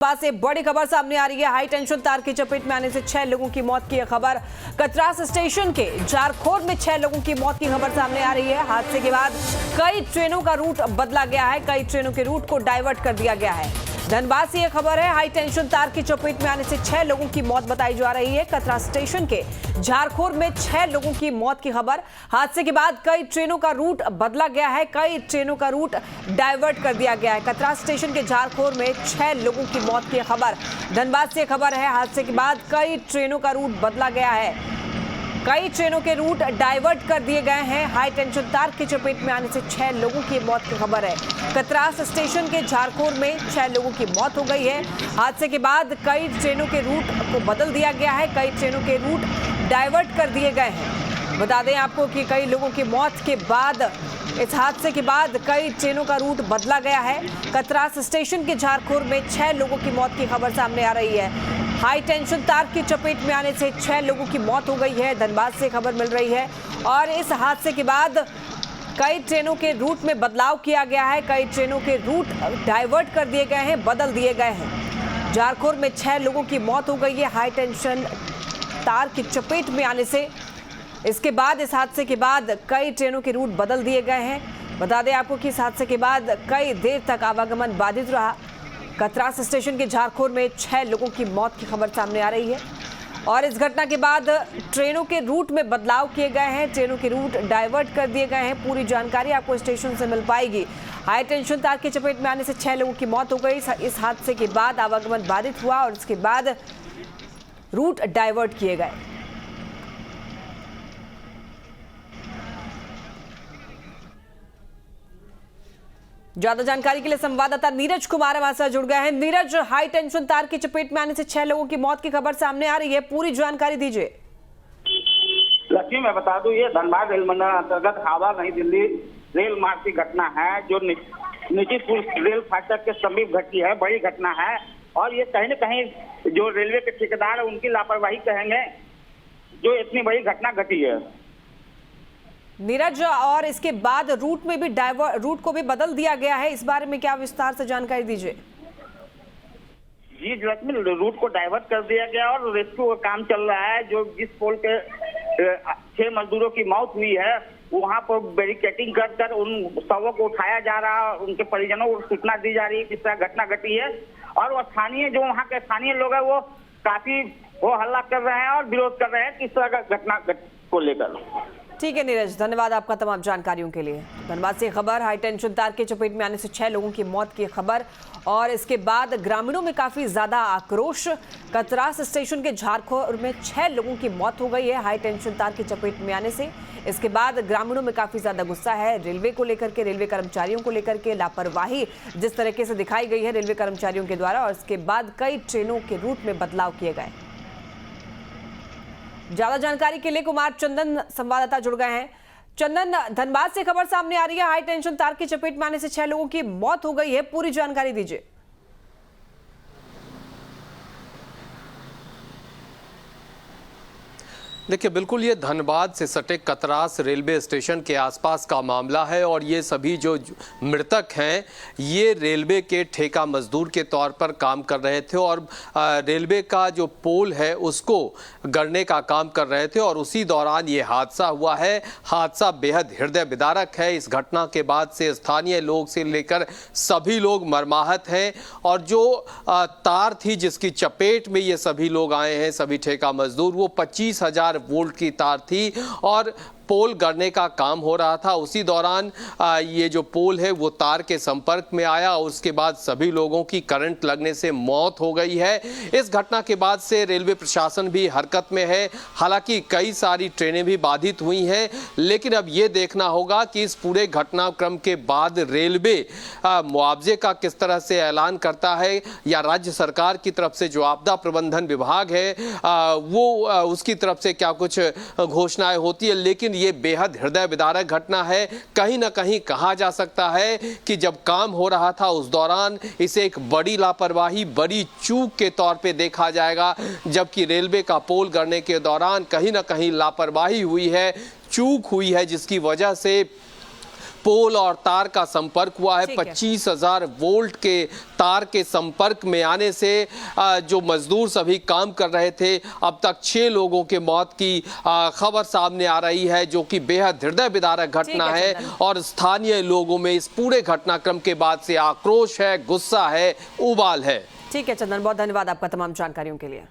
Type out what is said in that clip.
पास से बड़ी खबर सामने आ रही है। हाई टेंशन तार की चपेट में आने से 6 लोगों की मौत की खबर। कतरास स्टेशन के झारखोर में 6 लोगों की मौत की खबर सामने आ रही है। हादसे के बाद कई ट्रेनों का रूट बदला गया है, कई ट्रेनों के रूट को डाइवर्ट कर दिया गया है। धनबाद से यह खबर है। हाई टेंशन तार की चपेट में आने से 6 लोगों की मौत बताई जा रही है। कतरास स्टेशन के झारखोर में 6 लोगों की मौत की खबर। हादसे के बाद कई ट्रेनों का रूट बदला गया है, कई ट्रेनों का रूट डाइवर्ट कर दिया गया है। कतरास स्टेशन के झारखोर में 6 लोगों की मौत की खबर। धनबाद से खबर है। हादसे के बाद कई ट्रेनों का रूट बदला गया है, कई ट्रेनों के रूट डाइवर्ट कर दिए गए हैं। हाई टेंशन तार की चपेट में आने से 6 लोगों की मौत की खबर है। कतरास स्टेशन के झारखोर में 6 लोगों की मौत हो गई है। हादसे के बाद कई ट्रेनों के रूट को बदल दिया गया है, कई ट्रेनों के रूट डाइवर्ट कर दिए गए हैं। बता दें आपको कि कई लोगों की मौत के बाद, इस हादसे के बाद कई ट्रेनों का रूट बदला गया है। कतरास स्टेशन के झारखोर में 6 लोगों की मौत की खबर सामने आ रही है। हाई टेंशन तार की चपेट में आने से 6 लोगों की मौत हो गई है। धनबाद से खबर मिल रही है। और इस हादसे के बाद कई ट्रेनों के रूट में बदलाव किया गया है, कई ट्रेनों के रूट डाइवर्ट कर दिए गए हैं, बदल दिए गए हैं। झारखोर में 6 लोगों की मौत हो गई है हाई टेंशन तार की चपेट में आने से। इसके बाद, इस हादसे के बाद कई ट्रेनों के रूट बदल दिए गए हैं। बता दें आपको कि इस हादसे के बाद कई देर तक आवागमन बाधित रहा। कतरास स्टेशन के झारखोर में 6 लोगों की मौत की खबर सामने आ रही है। और इस घटना के बाद ट्रेनों के रूट में बदलाव किए गए हैं, ट्रेनों के रूट डाइवर्ट कर दिए गए हैं। पूरी जानकारी आपको स्टेशन से मिल पाएगी। हाई टेंशन तार की चपेट में आने से 6 लोगों की मौत हो गई। इस हादसे के बाद आवागमन बाधित हुआ और इसके बाद रूट डाइवर्ट किए गए। ज्यादा जानकारी के लिए संवाददाता नीरज कुमार हमारे साथ जुड़ गए हैं। नीरज, हाई टेंशन तार की चपेट में आने से 6 लोगों की मौत की खबर सामने आ रही है, पूरी जानकारी दीजिए। लक्ष्मी, मैं बता दूं, ये धनबाद रेल मंडल अंतर्गत हावड़ा नई दिल्ली रेल मार्ग की घटना है, जो नीतीशपुर रेल फाटक के समीप घटी है। बड़ी घटना है और ये कहीं न कहीं जो रेलवे के ठेकेदार है उनकी लापरवाही कहेंगे, जो इतनी बड़ी घटना घटी है। नीरज, और इसके बाद रूट में भी रूट को भी बदल दिया गया है, इस बारे में क्या विस्तार से जानकारी दीजिए। जी लक्ष्मी, रूट को डाइवर्ट कर दिया गया और रेस्क्यू का काम चल रहा है। जो जिस पोल के 6 मजदूरों की मौत हुई है, वहां पर बैरिकेडिंग कर उन शवों को उठाया जा रहा है। उनके परिजनों को सूचना दी जा रही है किस तरह घटना घटी है। और वो स्थानीय, जो वहाँ के स्थानीय लोग हैं, वो काफी हल्ला कर रहे हैं और विरोध कर रहे हैं किस तरह का घटना को लेकर। ठीक है नीरज, धन्यवाद आपका तमाम जानकारियों के लिए। धनबाद से खबर, हाई टेंशन तार के चपेट में आने से 6 लोगों की मौत की खबर। और इसके बाद ग्रामीणों में काफी ज्यादा आक्रोश। कतरास स्टेशन के झारखोर में 6 लोगों की मौत हो गई है हाई टेंशन तार की चपेट में आने से। इसके बाद ग्रामीणों में काफी ज्यादा गुस्सा है रेलवे को लेकर के, रेलवे कर्मचारियों को लेकर के। लापरवाही जिस तरीके से दिखाई गई है रेलवे कर्मचारियों के द्वारा, और इसके बाद कई ट्रेनों के रूट में बदलाव किए गए। ज्यादा जानकारी के लिए कुमार चंदन संवाददाता जुड़ गए हैं। चंदन, धनबाद से खबर सामने आ रही है, हाई टेंशन तार की चपेट में आने से 6 लोगों की मौत हो गई है, पूरी जानकारी दीजिए। देखिए, बिल्कुल ये धनबाद से सटे कतरास रेलवे स्टेशन के आसपास का मामला है और ये सभी जो मृतक हैं ये रेलवे के ठेका मजदूर के तौर पर काम कर रहे थे और रेलवे का जो पोल है उसको गढ़ने का काम कर रहे थे और उसी दौरान ये हादसा हुआ है। हादसा बेहद हृदय विदारक है। इस घटना के बाद से स्थानीय लोग से लेकर सभी लोग मर्माहत हैं और जो तार थी जिसकी चपेट में ये सभी लोग आए हैं, सभी ठेका मजदूर, वो 25,000 वोल्ट की तार थी और पोल गढ़ने का काम हो रहा था। उसी दौरान ये जो पोल है वो तार के संपर्क में आया और उसके बाद सभी लोगों की करंट लगने से मौत हो गई है। इस घटना के बाद से रेलवे प्रशासन भी हरकत में है। हालांकि कई सारी ट्रेनें भी बाधित हुई हैं, लेकिन अब ये देखना होगा कि इस पूरे घटनाक्रम के बाद रेलवे मुआवजे का किस तरह से ऐलान करता है या राज्य सरकार की तरफ से जो आपदा प्रबंधन विभाग है वो उसकी तरफ से क्या कुछ घोषणाएं होती है। लेकिन ये बेहद हृदय विदारक घटना है। कहीं ना कहीं कहा जा सकता है कि जब काम हो रहा था उस दौरान इसे एक बड़ी लापरवाही, बड़ी चूक के तौर पे देखा जाएगा, जबकि रेलवे का पोल गढ़ने के दौरान कहीं ना कहीं लापरवाही हुई है, चूक हुई है, जिसकी वजह से पोल और तार का संपर्क हुआ है। ठीक है। 25,000 वोल्ट के तार के संपर्क में आने से जो मजदूर सभी काम कर रहे थे, अब तक 6 लोगों के मौत की खबर सामने आ रही है, जो कि बेहद हृदय विदारक घटना है। और स्थानीय लोगों में इस पूरे घटनाक्रम के बाद से आक्रोश है, गुस्सा है, उबाल है। ठीक है चंदन, बहुत धन्यवाद आपका तमाम जानकारियों के लिए।